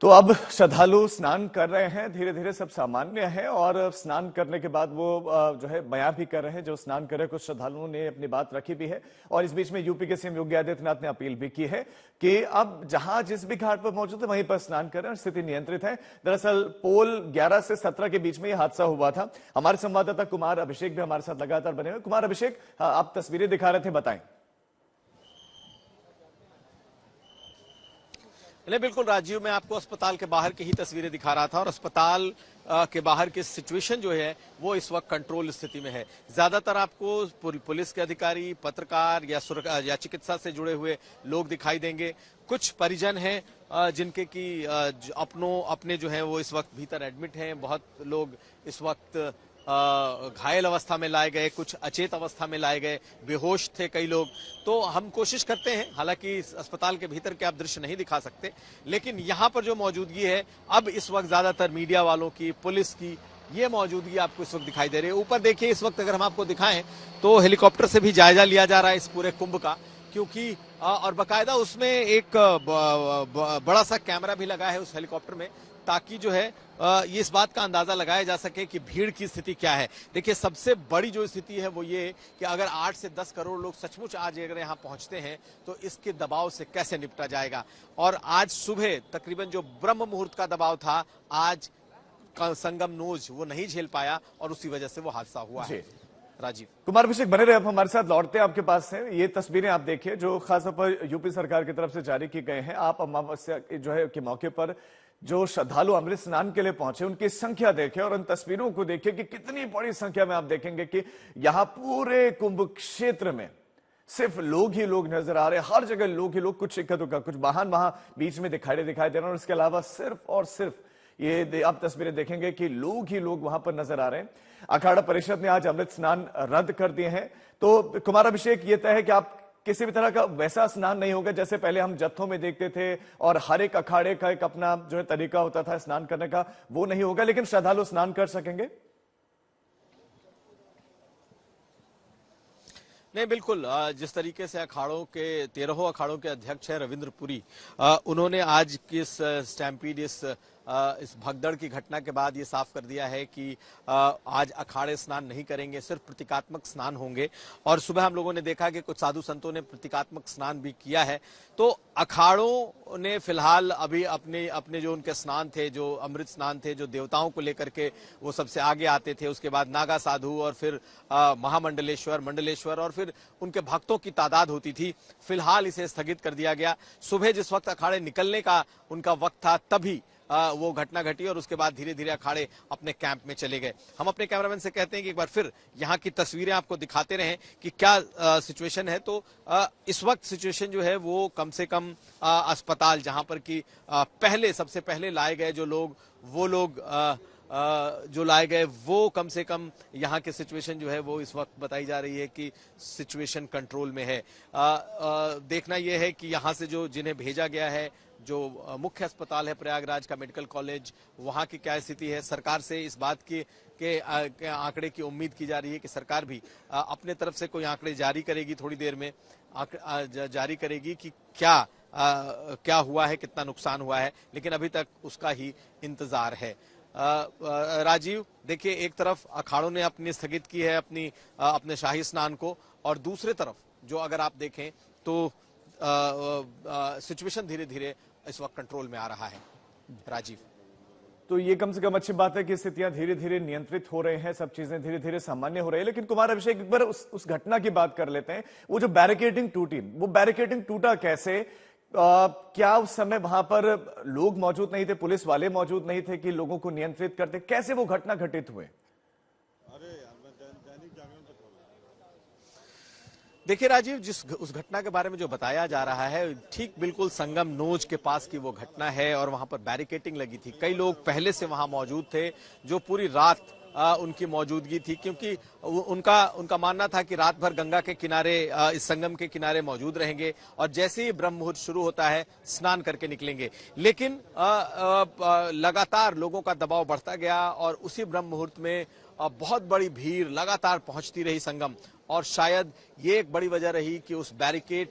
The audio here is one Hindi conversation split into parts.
तो अब श्रद्धालु स्नान कर रहे हैं, धीरे धीरे सब सामान्य है और स्नान करने के बाद वो जो है बयान भी कर रहे हैं। जो स्नान कर रहे कुछ श्रद्धालुओं ने अपनी बात रखी भी है और इस बीच में यूपी के सीएम योगी आदित्यनाथ ने अपील भी की है कि अब जहां जिस भी घाट पर मौजूद है वहीं पर स्नान करें और स्थिति नियंत्रित है। दरअसल पोल 11 से 17 के बीच में यह हादसा हुआ था। हमारे संवाददाता कुमार अभिषेक भी हमारे साथ लगातार बने हुए। कुमार अभिषेक, आप तस्वीरें दिखा रहे थे, बताएं। नहीं, बिल्कुल राजीव, मैं आपको अस्पताल के बाहर की ही तस्वीरें दिखा रहा था और अस्पताल के बाहर की सिचुएशन जो है वो इस वक्त कंट्रोल स्थिति में है। ज्यादातर आपको पुलिस के अधिकारी, पत्रकार या चिकित्सा से जुड़े हुए लोग दिखाई देंगे। कुछ परिजन हैं जिनके की अपने जो है वो इस वक्त भीतर एडमिट हैं। बहुत लोग इस वक्त घायल अवस्था में लाए गए, कुछ अचेत अवस्था में लाए गए, बेहोश थे कई लोग। तो हम कोशिश करते हैं, हालांकि इस अस्पताल के भीतर के आप दृश्य नहीं दिखा सकते, लेकिन यहाँ पर जो मौजूदगी है अब इस वक्त ज्यादातर मीडिया वालों की, पुलिस की ये मौजूदगी आपको इस वक्त दिखाई दे रही है। ऊपर देखिए, इस वक्त अगर हम आपको दिखाएं तो हेलीकॉप्टर से भी जायजा लिया जा रहा है इस पूरे कुंभ का, क्योंकि और बाकायदा उसमें एक बड़ा सा कैमरा भी लगा है उस हेलीकॉप्टर में, ताकि जो है ये इस बात का अंदाजा लगाया जा सके कि भीड़ की स्थिति क्या है। देखिए, सबसे बड़ी जो स्थिति है वो ये कि अगर 8 से 10 करोड़ लोग सचमुच आज अगर यहाँ पहुंचते हैं तो इसके दबाव से कैसे निपटा जाएगा। और आज सुबह तकरीबन जो ब्रह्म मुहूर्त का दबाव था, आज संगम नोज वो नहीं झेल पाया और उसी वजह से वो हादसा हुआ है। राजीव, कुमार अभिषेक बने रहे, अब हमारे साथ लौटते हैं आपके पास से। ये तस्वीरें आप देखिए जो खासतौर पर यूपी सरकार की तरफ से जारी की गए हैं। आप अमावस्या जो है के मौके पर जो श्रद्धालु अमृत स्नान के लिए पहुंचे उनकी संख्या देखें और उन तस्वीरों को देखिए कि कितनी बड़ी संख्या में आप देखेंगे कि यहां पूरे कुंभ क्षेत्र में सिर्फ लोग ही लोग नजर आ रहे हैं। हर जगह लोग ही लोग, कुछ इक्का दुक्का, कुछ वाहन वहां बीच में दिखाई दे रहे हैं और इसके अलावा सिर्फ और सिर्फ ये आप तस्वीरें देखेंगे कि लोग ही लोग वहां पर नजर आ रहे हैं। अखाड़ा परिषद ने आज अमृत स्नान रद्द कर दिए हैं। तो कुमार अभिषेक, ये तय है कि आप किसी भी तरह का वैसा स्नान नहीं होगा जैसे पहले हम जत्थों में देखते थे और हर एक अखाड़े का एक अपना जो है तरीका होता था स्नान करने का, वो नहीं होगा, लेकिन श्रद्धालु स्नान कर सकेंगे। नहीं, बिल्कुल, जिस तरीके से अखाड़ों के 13 अखाड़ों के अध्यक्ष है रविंद्र पुरी, उन्होंने आज किस स्टैम्पीड इस भगदड़ की घटना के बाद ये साफ कर दिया है कि आज अखाड़े स्नान नहीं करेंगे, सिर्फ प्रतीकात्मक स्नान होंगे। और सुबह हम लोगों ने देखा कि कुछ साधु संतों ने प्रतीकात्मक स्नान भी किया है। तो अखाड़ों ने फिलहाल अभी अपने जो उनके स्नान थे, जो अमृत स्नान थे, जो देवताओं को लेकर के वो सबसे आगे आते थे, उसके बाद नागा साधु और फिर महामंडलेश्वर, मंडलेश्वर और फिर उनके भक्तों की तादाद होती थी, फिलहाल इसे स्थगित कर दिया गया। सुबह जिस वक्त अखाड़े निकलने का उनका वक्त था तभी वो घटना घटी और उसके बाद धीरे धीरे अखाड़े अपने कैंप में चले गए। हम अपने कैमरामैन से कहते हैं कि एक बार फिर यहाँ की तस्वीरें आपको दिखाते रहें कि क्या सिचुएशन है। तो इस वक्त सिचुएशन जो है वो कम से कम अस्पताल जहां पर कि सबसे पहले लाए गए जो लोग, वो लोग जो लाए गए, वो कम से कम यहाँ की सिचुएशन जो है वो इस वक्त बताई जा रही है कि सिचुएशन कंट्रोल में है। देखना यह है कि यहाँ से जो जिन्हें भेजा गया है, जो मुख्य अस्पताल है प्रयागराज का मेडिकल कॉलेज, वहाँ की क्या स्थिति है। सरकार से इस बात के आंकड़े की उम्मीद की जा रही है कि सरकार भी अपने तरफ से कोई आंकड़े जारी करेगी, थोड़ी देर में जारी करेगी कि क्या हुआ है, कितना नुकसान हुआ है, लेकिन अभी तक उसका ही इंतजार है। राजीव, देखिए, एक तरफ अखाड़ों ने अपनी स्थगित की है अपने शाही स्नान को, और दूसरे तरफ जो अगर आप देखें तो सिचुएशन धीरे धीरे इस वक्त कंट्रोल में आ रहा है। राजीव, तो ये कम से कम अच्छी बात है कि स्थितियां धीरे धीरे नियंत्रित हो रहे हैं, सब चीजें धीरे धीरे सामान्य हो रही है। लेकिन कुमार अभिषेक, एक बार उस घटना की बात कर लेते हैं। वो जो बैरिकेडिंग टूटी, वो बैरिकेडिंग टूटा कैसे? क्या उस समय वहां पर लोग मौजूद नहीं थे, पुलिस वाले मौजूद नहीं थे कि लोगों को नियंत्रित करते? कैसे वो घटना घटित हुए? देखिए राजीव, उस घटना के बारे में जो बताया जा रहा है, ठीक बिल्कुल संगम नोज के पास की वो घटना है और वहां पर बैरिकेडिंग लगी थी। कई लोग पहले से वहां मौजूद थे, जो पूरी रात उनकी मौजूदगी थी, क्योंकि उनका मानना था कि रात भर गंगा के किनारे, इस संगम के किनारे मौजूद रहेंगे और जैसे ही ब्रह्म मुहूर्त शुरू होता है स्नान करके निकलेंगे। लेकिन लगातार लोगों का दबाव बढ़ता गया और उसी ब्रह्म मुहूर्त में बहुत बड़ी भीड़ लगातार पहुंचती रही संगम, और शायद ये एक बड़ी वजह रही कि उस बैरिकेड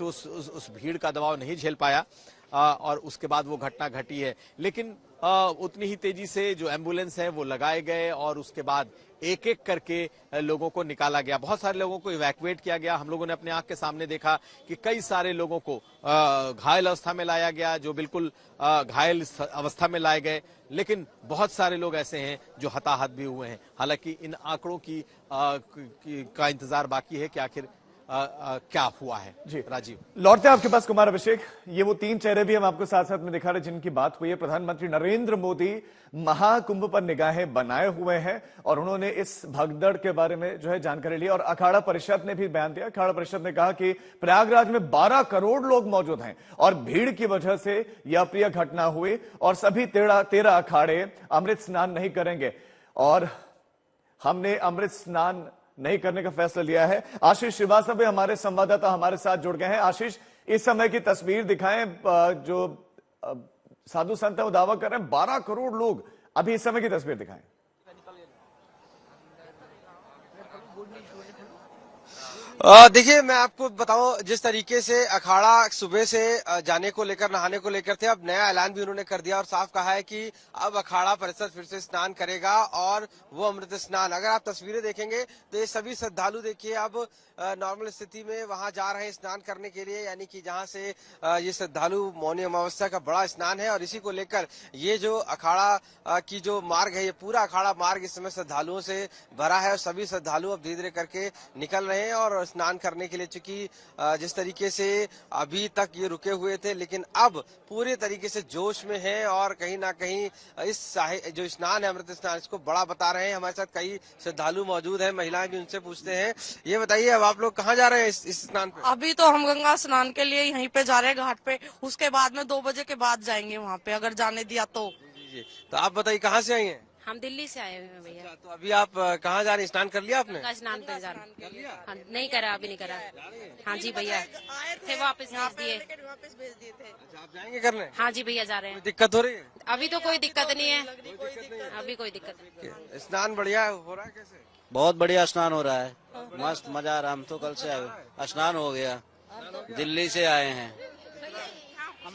उस भीड़ का दबाव नहीं झेल पाया। और उसके बाद वो घटना घटी है। लेकिन उतनी ही तेजी से जो एम्बुलेंस है वो लगाए गए और उसके बाद एक एक करके लोगों को निकाला गया। बहुत सारे लोगों को इवैक्यूएट किया गया। हम लोगों ने अपने आंख के सामने देखा कि कई सारे लोगों को घायल अवस्था में लाया गया, जो बिल्कुल घायल अवस्था में लाए गए। लेकिन बहुत सारे लोग ऐसे हैं जो हताहत भी हुए हैं। हालांकि इन आंकड़ों का इंतजार बाकी है कि आखिर क्या हुआ है। जी राजीव, लौटते हैं आपके पास कुमार अभिषेक। ये वो तीन चेहरे भी हम आपको साथ साथ में दिखा रहे जिनकी बात हुई है। प्रधानमंत्री नरेंद्र मोदी महाकुंभ पर निगाहें बनाए हुए हैं और उन्होंने इस भगदड़ के बारे में जो है जानकारी ली और अखाड़ा परिषद ने भी बयान दिया। अखाड़ा परिषद ने कहा कि प्रयागराज में 12 करोड़ लोग मौजूद हैं और भीड़ की वजह से यह अप्रिय घटना हुई और सभी 13 अखाड़े अमृत स्नान नहीं करेंगे और हमने अमृत स्नान नहीं करने का फैसला लिया है। आशीष श्रीवास्तव भी हमारे संवाददाता हमारे साथ जुड़ गए हैं। आशीष, इस समय की तस्वीर दिखाएं। जो साधु संत है वो दावा कर रहे हैं 12 करोड़ लोग। अभी इस समय की तस्वीर दिखाएं। देखिए, मैं आपको बताऊं, जिस तरीके से अखाड़ा सुबह से जाने को लेकर, नहाने को लेकर थे, अब नया ऐलान भी उन्होंने कर दिया और साफ कहा है कि अब अखाड़ा परिषद फिर से स्नान करेगा और वो अमृत स्नान। अगर आप तस्वीरें देखेंगे तो ये सभी श्रद्धालु देखिए अब नॉर्मल स्थिति में वहां जा रहे हैं स्नान करने के लिए, यानी कि जहां से ये श्रद्धालु मौनी अमावस्या का बड़ा स्नान है और इसी को लेकर ये जो अखाड़ा की जो मार्ग है, ये पूरा अखाड़ा मार्ग इस समय श्रद्धालुओं से भरा है और सभी श्रद्धालु अब धीरे धीरे करके निकल रहे हैं और स्नान करने के लिए। चूंकि जिस तरीके से अभी तक ये रुके हुए थे, लेकिन अब पूरे तरीके से जोश में है और कहीं ना कहीं इस जो स्नान है, अमृत स्नान, इसको बड़ा बता रहे हैं। हमारे साथ कई श्रद्धालु मौजूद हैं, महिलाएं भी, उनसे पूछते हैं। ये बताइए, अब आप लोग कहाँ जा रहे हैं इस स्नान पे? अभी तो हम गंगा स्नान के लिए यहीं पे जा रहे हैं घाट पे, उसके बाद में 2 बजे के बाद जाएंगे वहाँ पे, अगर जाने दिया तो। जी। तो आप बताइए, कहाँ से आई हैं? हम दिल्ली से आए हुए हैं भैया। अच्छा, तो अभी आप कहाँ जा रहे हैं? स्नान कर लिया आपने? गंगा स्नान पे जा रहे हैं। हाँ, नहीं करा, अभी नहीं करा। हाँ जी भैया, थे वापस भेज दिए थे। अच्छा, आप जाएंगे करने? हाँ जी भैया, जा रहे हैं। दिक्कत हो रही है? अभी तो कोई दिक्कत नहीं है, अभी कोई दिक्कत नहीं। स्नान बढ़िया हो रहा है? कैसे? बहुत बढ़िया स्नान हो रहा है, मस्त मजा आ रहा है। हम तो कल से आए, स्नान हो गया, दिल्ली से आए हैं।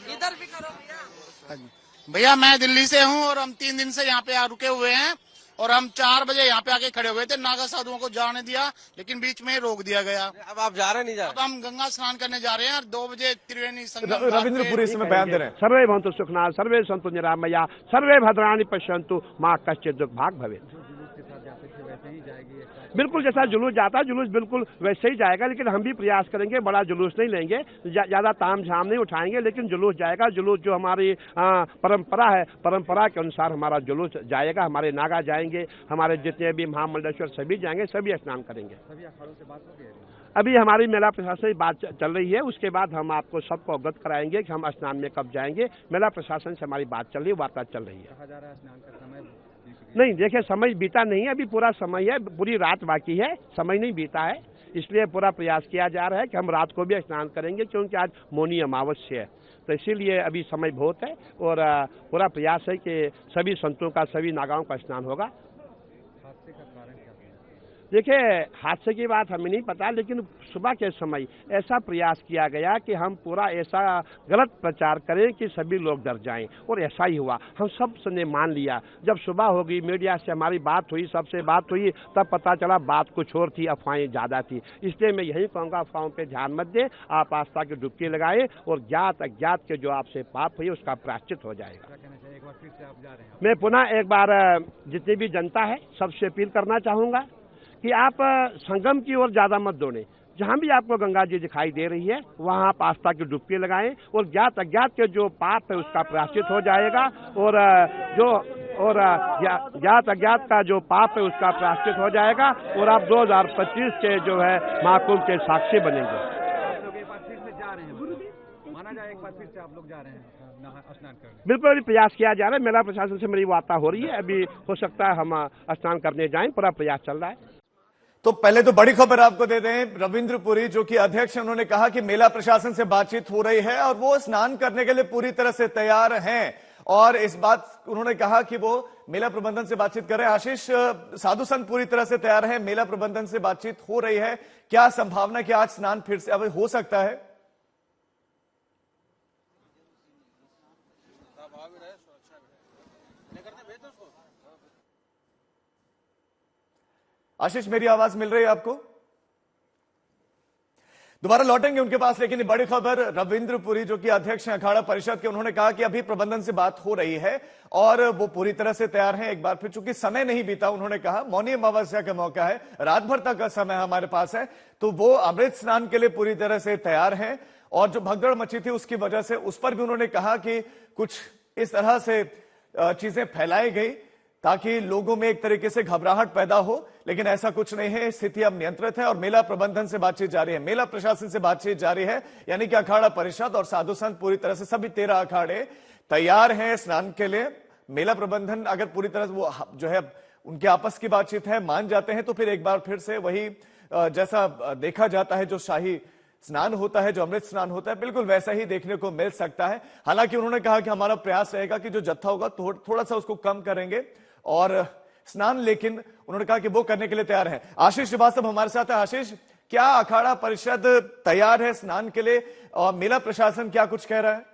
इधर भी करो भैया। भैया, मैं दिल्ली से हूँ और हम 3 दिन से यहाँ पे रुके हुए हैं और हम 4 बजे यहाँ पे आके खड़े हुए थे। नागा साधुओं को जाने दिया, लेकिन बीच में रोक दिया गया। अब आप जा रहे हैं? नहीं जा रहे? अब हम गंगा स्नान करने जा रहे हैं और 2 बजे त्रिवेणी संगम रविंद्र पुरी इसमें बयान दे रहे हैं। सर्वे भवन्तु सुखिनः, सर्वे सन्तु निरामया, सर्वे भद्राणि पश्यन्तु, मां कश्चित् दुर्भाग् भवेत्। बिल्कुल जैसा जुलूस जाता है, जुलूस बिल्कुल वैसे ही जाएगा, लेकिन हम भी प्रयास करेंगे, बड़ा जुलूस नहीं लेंगे, ज्यादा ताम झाम नहीं उठाएंगे, लेकिन जुलूस जाएगा। जुलूस जो हमारी परंपरा है, परंपरा के अनुसार हमारा जुलूस जाएगा। हमारे नागा जाएंगे, हमारे जितने भी महामंडलेश्वर सभी जाएंगे, सभी स्नान करेंगे। अभी हमारी मेला प्रशासन से बात चल रही है, उसके बाद हम आपको सबको अवगत कराएंगे कि हम स्नान में कब जाएंगे। मेला प्रशासन से हमारी बात चल रही है, वार्ता चल रही है। नहीं, देखिए, समय बीता नहीं है, अभी पूरा समय है, पूरी रात बाकी है, समय नहीं बीता है, इसलिए पूरा प्रयास किया जा रहा है कि हम रात को भी स्नान करेंगे, क्योंकि आज मौनी अमावस्या है, तो इसीलिए अभी समय बहुत है और पूरा प्रयास है कि सभी संतों का, सभी नागाओं का स्नान होगा। देखिए, हादसे की बात हमें नहीं पता, लेकिन सुबह के समय ऐसा प्रयास किया गया कि हम पूरा ऐसा गलत प्रचार करें कि सभी लोग डर जाएं, और ऐसा ही हुआ। हम सब ने मान लिया। जब सुबह होगी, मीडिया से हमारी बात हुई, सबसे बात हुई, तब पता चला बात कुछ और थी, अफवाहें ज्यादा थी। इसलिए मैं यही कहूँगा, अफवाहों पर ध्यान मत दें, आप आस्था की डुबकी लगाए और ज्ञात अज्ञात के जो आपसे पाप हुई उसका प्रायश्चित हो जाएगा। मैं पुनः एक बार जितनी भी जनता है सबसे अपील करना चाहूंगा कि आप संगम की ओर ज्यादा मत दौड़ें। जहां भी आपको गंगा जी दिखाई दे रही है वहां आप आस्था की डुबकी लगाएं और ज्ञात अज्ञात के जो पाप है उसका प्रायश्चित हो जाएगा और ज्ञात अज्ञात का जो पाप है उसका प्रायश्चित हो जाएगा और आप 2025 के जो है महाकुंभ के साक्षी बनेंगे। आप लोग जा रहे हैं स्नान करने? बिल्कुल, अभी प्रयास किया जा रहा है। मेला प्रशासन से मेरी वार्ता हो रही है, अभी हो सकता है हम स्नान करने जाएं, पूरा प्रयास चल रहा है। तो पहले तो बड़ी खबर आपको दे दें, रविंद्र पुरी जो कि अध्यक्ष हैं, उन्होंने कहा कि मेला प्रशासन से बातचीत हो रही है और वो स्नान करने के लिए पूरी तरह से तैयार हैं और इस बात उन्होंने कहा कि वो मेला प्रबंधन से बातचीत कर रहे हैं। आशीष, साधु संत पूरी तरह से तैयार हैं, मेला प्रबंधन से बातचीत हो रही है, क्या संभावना कि आज स्नान फिर से अब हो सकता है? आशीष, मेरी आवाज मिल रही है आपको? दोबारा लौटेंगे उनके पास, लेकिन ये बड़ी खबर रविंद्र पुरी जो कि अध्यक्ष हैं अखाड़ा परिषद के, उन्होंने कहा कि अभी प्रबंधन से बात हो रही है और वो पूरी तरह से तैयार हैं। एक बार फिर चूंकि समय नहीं बीता, उन्होंने कहा मौनी अमावस्या का मौका है, रात भर तक का समय हमारे पास है, तो वो अमृत स्नान के लिए पूरी तरह से तैयार हैं। और जो भगदड़ मची थी उसकी वजह से उस पर भी उन्होंने कहा कि कुछ इस तरह से चीजें फैलाई गई ताकि लोगों में एक तरीके से घबराहट पैदा हो, लेकिन ऐसा कुछ नहीं है। स्थिति अब नियंत्रित है और मेला प्रबंधन से बातचीत जारी है, मेला प्रशासन से बातचीत जारी है, यानी कि अखाड़ा परिषद और साधु संत पूरी तरह से सभी 13 अखाड़े तैयार हैं स्नान के लिए। मेला प्रबंधन अगर पूरी तरह से वो जो है उनके आपस की बातचीत है, मान जाते हैं, तो फिर एक बार फिर से वही जैसा देखा जाता है जो शाही स्नान होता है, जो अमृत स्नान होता है, बिल्कुल वैसा ही देखने को मिल सकता है। हालांकि उन्होंने कहा कि हमारा प्रयास रहेगा कि जो जत्था होगा थोड़ा सा उसको कम करेंगे और स्नान, लेकिन उन्होंने कहा कि वो करने के लिए तैयार हैं। आशीष श्रीवास्तव हमारे साथ है। आशीष, क्या अखाड़ा परिषद तैयार है स्नान के लिए और मेला प्रशासन क्या कुछ कह रहा है?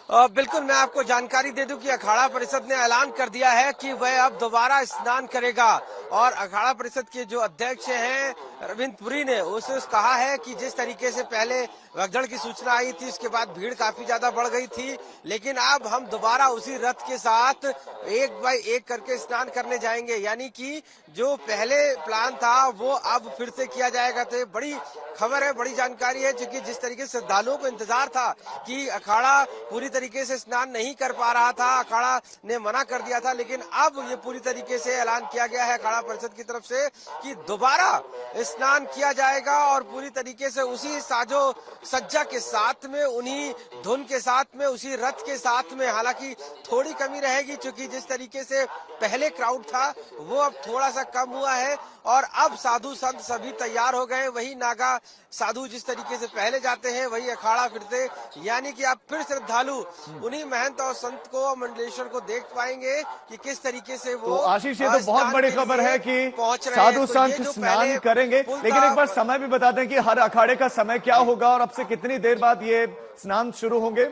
बिल्कुल, मैं आपको जानकारी दे दूं कि अखाड़ा परिषद ने ऐलान कर दिया है कि वह अब दोबारा स्नान करेगा और अखाड़ा परिषद के जो अध्यक्ष हैं रविंद्र पुरी ने उसने कहा है कि जिस तरीके से पहले भगदड़ की सूचना आई थी उसके बाद भीड़ काफी ज्यादा बढ़ गई थी, लेकिन अब हम दोबारा उसी रथ के साथ एक बाय एक करके स्नान करने जाएंगे, यानी कि जो पहले प्लान था वो अब फिर से किया जाएगा। तो ये बड़ी खबर है, बड़ी जानकारी है, क्योंकि जिस तरीके से श्रद्धालुओं को इंतजार था कि अखाड़ा पूरी तरीके से स्नान नहीं कर पा रहा था, अखाड़ा ने मना कर दिया था, लेकिन अब ये पूरी तरीके से ऐलान किया गया है अखाड़ा परिषद की तरफ से कि दोबारा स्नान किया जाएगा और पूरी तरीके से उसी साजो सज्जा के साथ में, उन्हीं धुन के साथ में, उसी रथ के साथ में। हालांकि थोड़ी कमी रहेगी, क्योंकि जिस तरीके से पहले क्राउड था वो अब थोड़ा सा कम हुआ है और अब साधु संत सभी तैयार हो गए। वही नागा साधु जिस तरीके से पहले जाते हैं वही अखाड़ा फिरते, यानी कि आप फिर श्रद्धालु उन्हीं महंत और संत को, मंडलेश्वर को देख पाएंगे कि किस तरीके से वो। तो आशीष, ये तो बहुत बड़ी खबर है कि साधु संत स्नान करेंगे, लेकिन एक बार समय भी बता दें कि हर अखाड़े का समय क्या होगा और अब से कितनी देर बाद ये स्नान शुरू होंगे?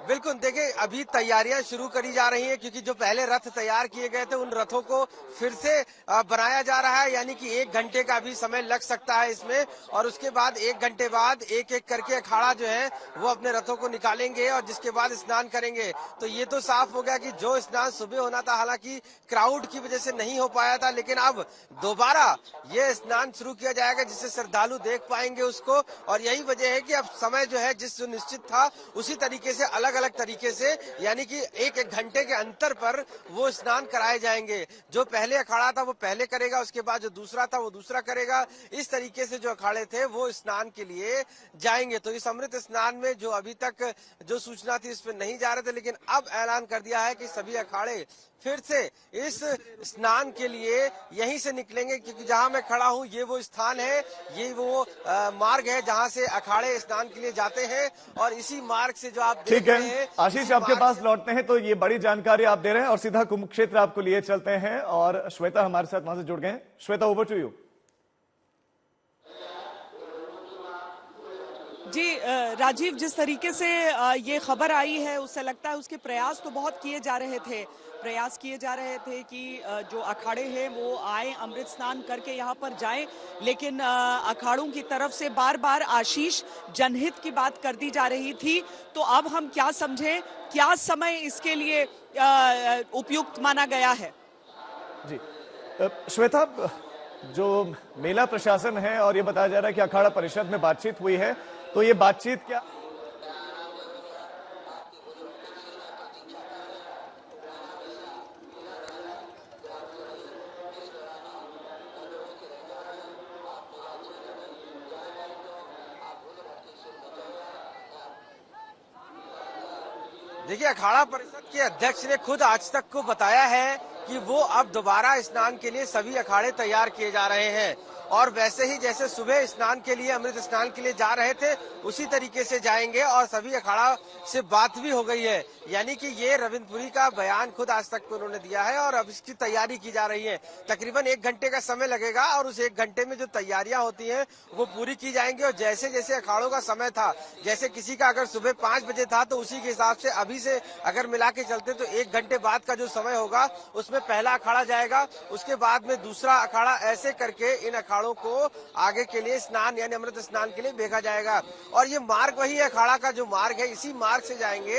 बिल्कुल, देखिए अभी तैयारियां शुरू करी जा रही हैं, क्योंकि जो पहले रथ तैयार किए गए थे उन रथों को फिर से बनाया जा रहा है, यानी कि 1 घंटे का भी समय लग सकता है इसमें और उसके बाद 1 घंटे बाद एक एक करके अखाड़ा जो है वो अपने रथों को निकालेंगे और जिसके बाद स्नान करेंगे। तो ये तो साफ हो गया कि जो स्नान सुबह होना था, हालांकि क्राउड की वजह से नहीं हो पाया था, लेकिन अब दोबारा ये स्नान शुरू किया जाएगा जिससे श्रद्धालु देख पाएंगे उसको। और यही वजह है कि अब समय जो है जो निश्चित था उसी तरीके से अलग अलग तरीके से, यानी कि 1-1 घंटे के अंतर पर वो स्नान कराए जाएंगे। जो पहले अखाड़ा था वो पहले करेगा, उसके बाद जो दूसरा था वो दूसरा करेगा। इस तरीके से जो अखाड़े थे वो स्नान के लिए जाएंगे। तो इस अमृत स्नान में जो अभी तक जो सूचना थी इस पर नहीं जा रहे थे, लेकिन अब ऐलान कर दिया है कि सभी अखाड़े फिर से इस स्नान के लिए यहीं से निकलेंगे, क्योंकि जहां मैं खड़ा हूं ये वो स्थान है, ये वो मार्ग है जहां से अखाड़े स्नान के लिए जाते हैं और इसी मार्ग से जो आप देख रहे हैं। आशीष, आपके पास लौटते हैं, तो ये बड़ी जानकारी आप दे रहे हैं और सीधा कुंभ क्षेत्र आपको लिए चलते हैं और श्वेता हमारे साथ वहां से जुड़ गए हैं। Shweta, over to you. जी राजीव, जिस तरीके से ये खबर आई है उससे लगता है उसके प्रयास तो बहुत किए जा रहे थे, कि जो अखाड़े हैं वो आए, अमृत स्नान करके यहाँ पर जाएं, लेकिन अखाड़ों की तरफ से बार बार आशीष जनहित की बात कर दी जा रही थी। तो अब हम क्या समझें, क्या समय इसके लिए उपयुक्त माना गया है? जी श्वेता, जो मेला प्रशासन है और ये बताया जा रहा है कि अखाड़ा परिषद में बातचीत हुई है, तो ये बातचीत क्या देखिए, अखाड़ा परिषद के अध्यक्ष ने खुद आज तक को बताया है कि वो अब दोबारा स्नान के लिए सभी अखाड़े तैयार किए जा रहे हैं और वैसे ही जैसे सुबह स्नान के लिए, अमृत स्नान के लिए जा रहे थे, उसी तरीके से जाएंगे। और सभी अखाड़ा से बात भी हो गई है, यानी कि ये रविंद्रपुरी का बयान खुद आज तक उन्होंने दिया है और अब इसकी तैयारी की जा रही है। तकरीबन 1 घंटे का समय लगेगा और उस 1 घंटे में जो तैयारियां होती हैं वो पूरी की जाएंगी। और जैसे जैसे अखाड़ों का समय था, जैसे किसी का अगर सुबह 5 बजे था तो उसी के हिसाब से अभी से अगर मिला के चलते तो 1 घंटे बाद का जो समय होगा उसमें पहला अखाड़ा जाएगा, उसके बाद में दूसरा अखाड़ा, ऐसे करके इन अखाड़ों को आगे के लिए स्नान यानी अमृत स्नान के लिए भेजा जाएगा। और ये मार्ग वही है, अखाड़ा का जो मार्ग है, इसी मार्ग से जाएंगे।